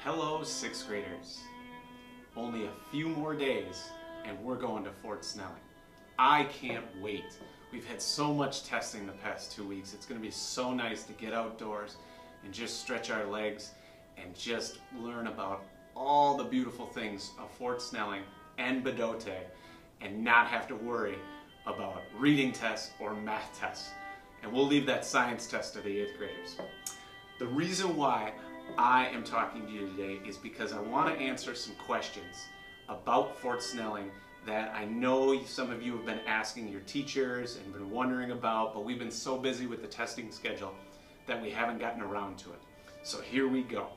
Hello, sixth graders. Only a few more days and we're going to Fort Snelling. I can't wait. We've had so much testing the past 2 weeks. It's going to be so nice to get outdoors and just stretch our legs and just learn about all the beautiful things of Fort Snelling and Bdote and not have to worry about reading tests or math tests. And we'll leave that science test to the 8th graders. The reason why I am talking to you today is because I want to answer some questions about Fort Snelling that I know some of you have been asking your teachers and been wondering about, but we've been so busy with the testing schedule that we haven't gotten around to it. So here we go.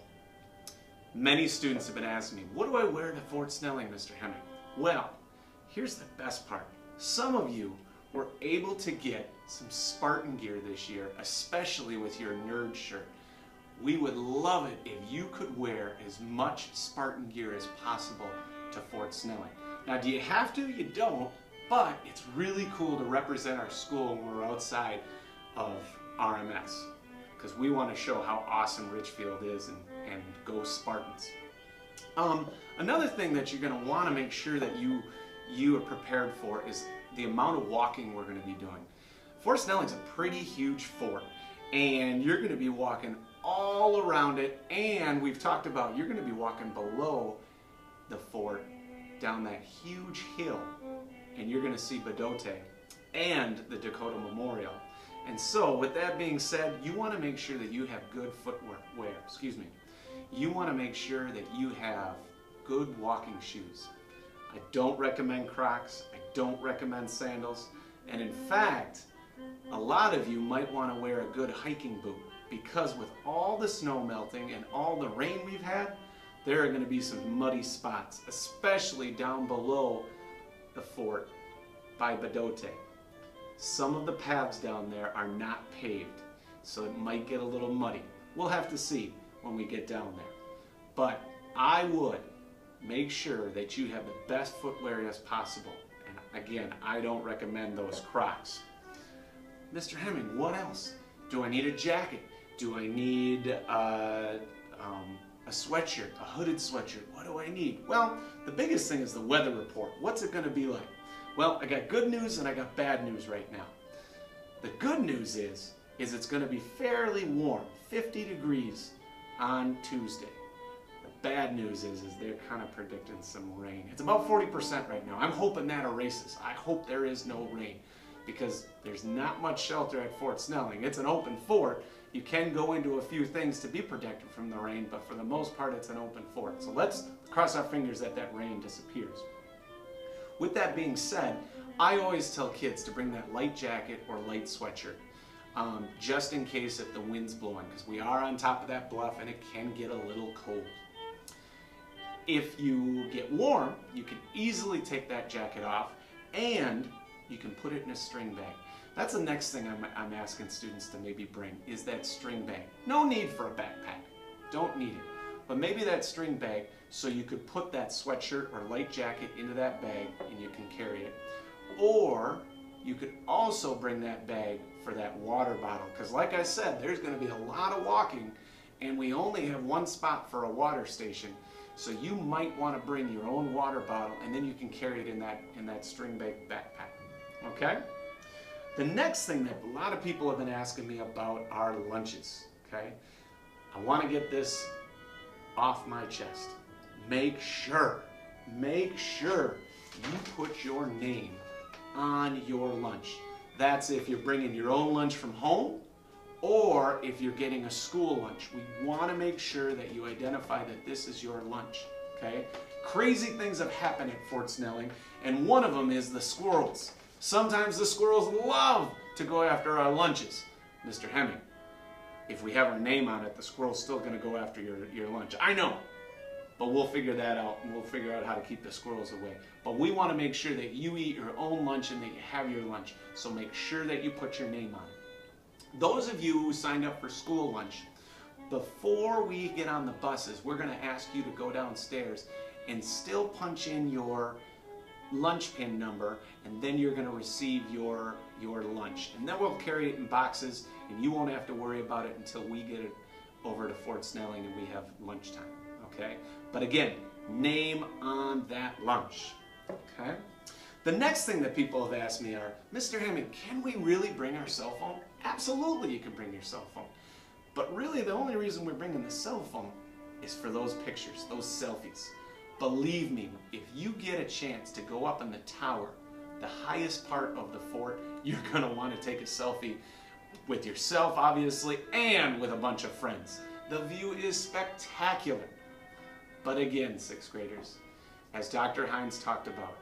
Many students have been asking me, what do I wear to Fort Snelling, Mr. Hemming? Well, here's the best part. Some of you were able to get some Spartan gear this year, especially with your nerd shirt. We would love it if you could wear as much Spartan gear as possible to Fort Snelling. Now, do you have to? You don't, but it's really cool to represent our school when we're outside of RMS, because we want to show how awesome Richfield is and go Spartans. Another thing that you're going to want to make sure that you are prepared for is the amount of walking we're going to be doing. Fort Snelling's a pretty huge fort, and you're going to be walking all around it, and we've talked about you're going to be walking below the fort down that huge hill, and you're going to see Bdote and the Dakota Memorial. And so with that being said, you want to make sure that you have good footwear. You want to make sure that you have good walking shoes. I don't recommend Crocs. I don't recommend sandals. And in fact, a lot of you might want to wear a good hiking boot, because with all the snow melting and all the rain we've had, there are going to be some muddy spots, especially down below the fort by Bdote. Some of the paths down there are not paved, so it might get a little muddy. We'll have to see when we get down there. But I would make sure that you have the best footwear as possible. And again, I don't recommend those Crocs. Mr. Hemming, what else? Do I need a jacket? Do I need a sweatshirt, a hooded sweatshirt? What do I need? Well, the biggest thing is the weather report. What's it going to be like? Well, I got good news and I got bad news right now. The good news is it's going to be fairly warm, 50 degrees on Tuesday. The bad news is they're kind of predicting some rain. It's about 40% right now. I'm hoping that erases. I hope there is no rain, because there's not much shelter at Fort Snelling. It's an open fort. You can go into a few things to be protected from the rain, but for the most part it's an open fort. So let's cross our fingers that that rain disappears. With that being said, I always tell kids to bring that light jacket or light sweatshirt, just in case if the wind's blowing, because we are on top of that bluff and it can get a little cold. If you get warm, you can easily take that jacket off and you can put it in a string bag. That's the next thing I'm asking students to maybe bring, is that string bag. No need for a backpack. Don't need it. But maybe that string bag so you could put that sweatshirt or light jacket into that bag and you can carry it. Or you could also bring that bag for that water bottle, because like I said, there's going to be a lot of walking and we only have one spot for a water station. So you might want to bring your own water bottle, and then you can carry it in that string bag backpack. Okay? The next thing that a lot of people have been asking me about are lunches. Okay? I want to get this off my chest. Make sure you put your name on your lunch. That's if you're bringing your own lunch from home, or if you're getting a school lunch. We want to make sure that you identify that this is your lunch. Okay? Crazy things have happened at Fort Snelling, and one of them is the squirrels. Sometimes the squirrels love to go after our lunches. Mr. Hemming, if we have our name on it, the squirrel's still going to go after your lunch. I know, but we'll figure that out, and we'll figure out how to keep the squirrels away. But we want to make sure that you eat your own lunch and that you have your lunch, so make sure that you put your name on it. Those of you who signed up for school lunch, before we get on the buses, we're going to ask you to go downstairs and still punch in your lunch pin number, and then you're going to receive your lunch. And then we'll carry it in boxes, and you won't have to worry about it until we get it over to Fort Snelling and we have lunchtime. okay? But again, name on that lunch, okay? The next thing that people have asked me are, Mr. Hammond, can we really bring our cell phone? Absolutely you can bring your cell phone. But really the only reason we're bringing the cell phone is for those pictures, those selfies. Believe me, if you get a chance to go up in the tower, the highest part of the fort, you're gonna want to take a selfie with yourself, obviously, and with a bunch of friends. The view is spectacular. But again, sixth graders, as Dr. Hines talked about,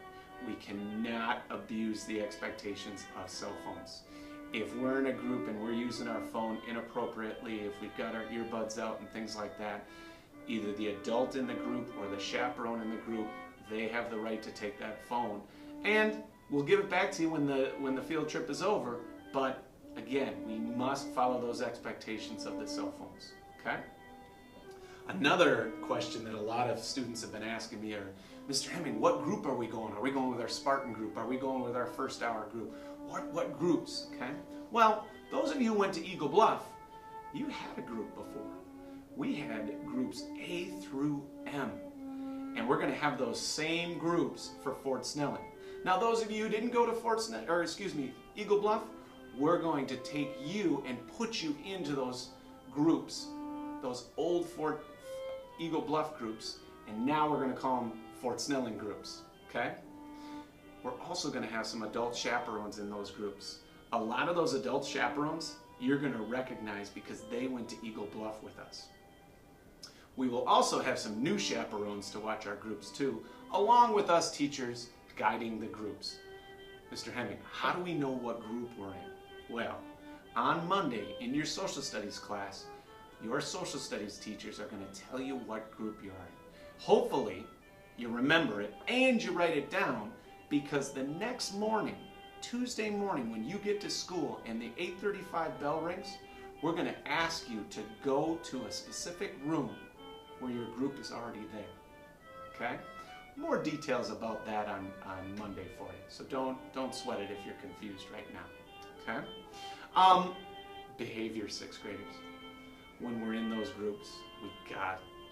we cannot abuse the expectations of cell phones. If we're in a group and we're using our phone inappropriately, if we've got our earbuds out and things like that, either the adult in the group or the chaperone in the group, they have the right to take that phone. And we'll give it back to you when the field trip is over, but again, we must follow those expectations of the cell phones, okay? Another question that a lot of students have been asking me are, Mr. Hemming, what group are we going? Are we going with our Spartan group? Are we going with our first hour group? What groups, okay? Well, those of you who went to Eagle Bluff, you had a group before. We had groups A through M, and we're gonna have those same groups for Fort Snelling. Now, those of you who didn't go to Eagle Bluff, we're going to take you and put you into those groups, those old Eagle Bluff groups, and now we're going to call them Fort Snelling groups, okay? We're also going to have some adult chaperones in those groups. A lot of those adult chaperones you're going to recognize because they went to Eagle Bluff with us. We will also have some new chaperones to watch our groups too, along with us teachers guiding the groups. Mr. Hemming, how do we know what group we're in? Well, on Monday in your social studies class, your social studies teachers are going to tell you what group you're in. Hopefully, you remember it and you write it down, because the next morning, Tuesday morning, when you get to school and the 8:35 bell rings, we're going to ask you to go to a specific room where your group is already there, okay? More details about that on Monday for you, so don't sweat it if you're confused right now, okay? Behavior, sixth graders. When we're in those groups,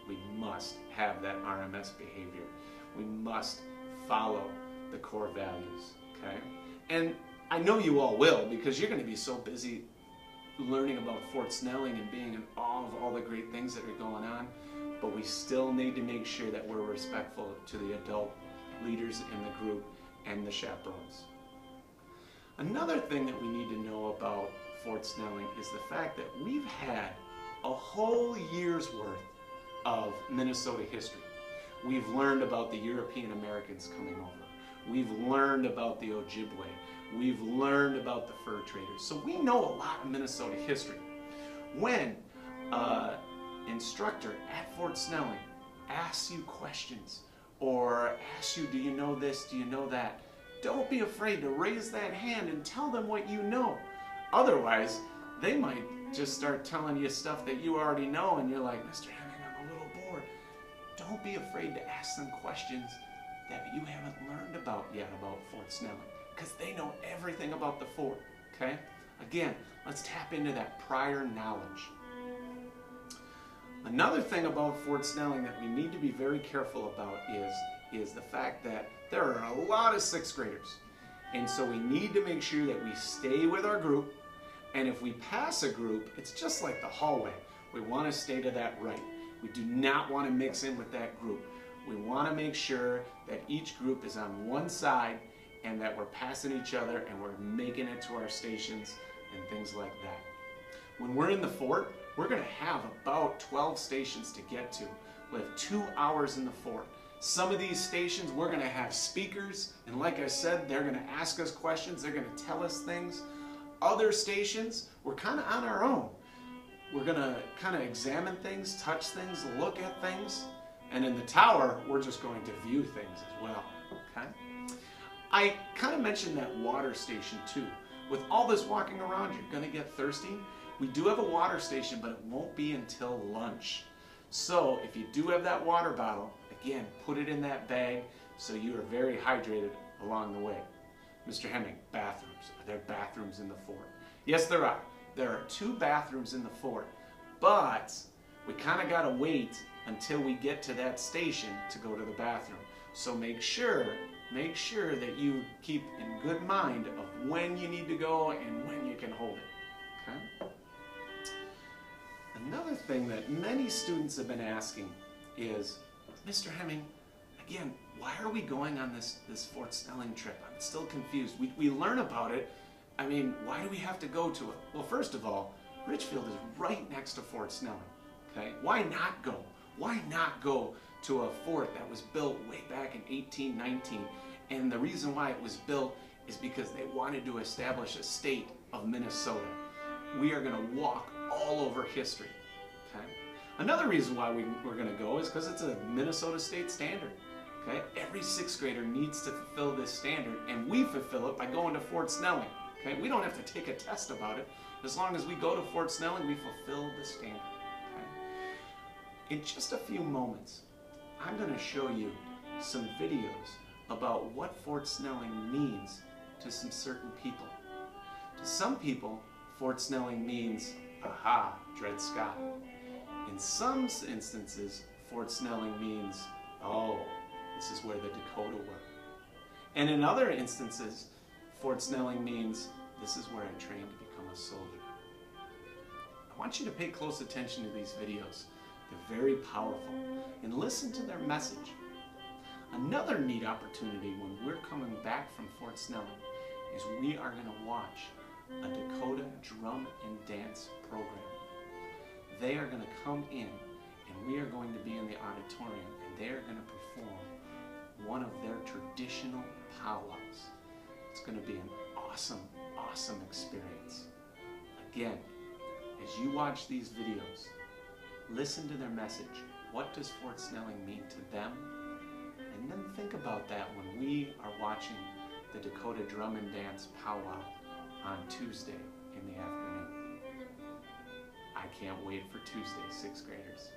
we must have that RMS behavior. We must follow the core values, okay? And I know you all will, because you're going to be so busy learning about Fort Snelling and being in awe of all the great things that are going on, but we still need to make sure that we're respectful to the adult leaders in the group and the chaperones. Another thing that we need to know about Fort Snelling is the fact that we've had a whole year's worth of Minnesota history. We've learned about the European Americans coming over. We've learned about the Ojibwe. We've learned about the fur traders. So we know a lot of Minnesota history. When an instructor at Fort Snelling asks you questions or asks you, do you know this, do you know that, don't be afraid to raise that hand and tell them what you know. Otherwise, they might just start telling you stuff that you already know and you're like, Mr. Hemming, I'm a little bored. Don't be afraid to ask them questions that you haven't learned about yet about Fort Snelling, because they know everything about the fort, okay? Again, let's tap into that prior knowledge. Another thing about Fort Snelling that we need to be very careful about is the fact that there are a lot of sixth graders. And so we need to make sure that we stay with our group. And if we pass a group, it's just like the hallway. We want to stay to that right. We do not want to mix in with that group. We want to make sure that each group is on one side and that we're passing each other and we're making it to our stations and things like that. When we're in the fort, we're going to have about 12 stations to get to. We have 2 hours in the fort. Some of these stations we're going to have speakers, and like I said, they're going to ask us questions, they're going to tell us things. Other stations, we're kind of on our own. We're going to kind of examine things, touch things, look at things. And in the tower, we're just going to view things as well, okay? I kind of mentioned that water station too. With all this walking around, you're going to get thirsty. We do have a water station, but it won't be until lunch. So if you do have that water bottle, again, put it in that bag so you are very hydrated along the way. Mr. Hemming, bathrooms. Are there bathrooms in the fort? Yes, there are. There are 2 bathrooms in the fort, but we kind of got to wait until we get to that station to go to the bathroom. So make sure that you keep in good mind of when you need to go and when you can hold it. Okay? Another thing that many students have been asking is, Mr. Hemming, again, why are we going on this Fort Snelling trip? I'm still confused. We learn about it. I mean, why do we have to go to it? Well, first of all, Richfield is right next to Fort Snelling. Okay? Why not go? Why not go to a fort that was built way back in 1819? And the reason why it was built is because they wanted to establish a state of Minnesota. We are going to walk all over history. Okay? Another reason why we're going to go is because it's a Minnesota state standard. Okay? Every 6th grader needs to fulfill this standard, and we fulfill it by going to Fort Snelling. Okay? We don't have to take a test about it. As long as we go to Fort Snelling, we fulfill the standard. Okay? In just a few moments, I'm going to show you some videos about what Fort Snelling means to some certain people. To some people, Fort Snelling means, aha, Dred Scott. In some instances, Fort Snelling means, oh, this is where the Dakota were. And in other instances, Fort Snelling means, this is where I trained to become a soldier. I want you to pay close attention to these videos. They're very powerful. And listen to their message. Another neat opportunity when we're coming back from Fort Snelling is we are going to watch a Dakota drum and dance program. They are going to come in and we are going to be in the auditorium and they are going to perform one of their traditional powwows. It's going to be an awesome, awesome experience. Again, as you watch these videos, listen to their message. What does Fort Snelling mean to them? And then think about that when we are watching the Dakota Drum and Dance powwow on Tuesday in the afternoon. I can't wait for Tuesday, 6th graders.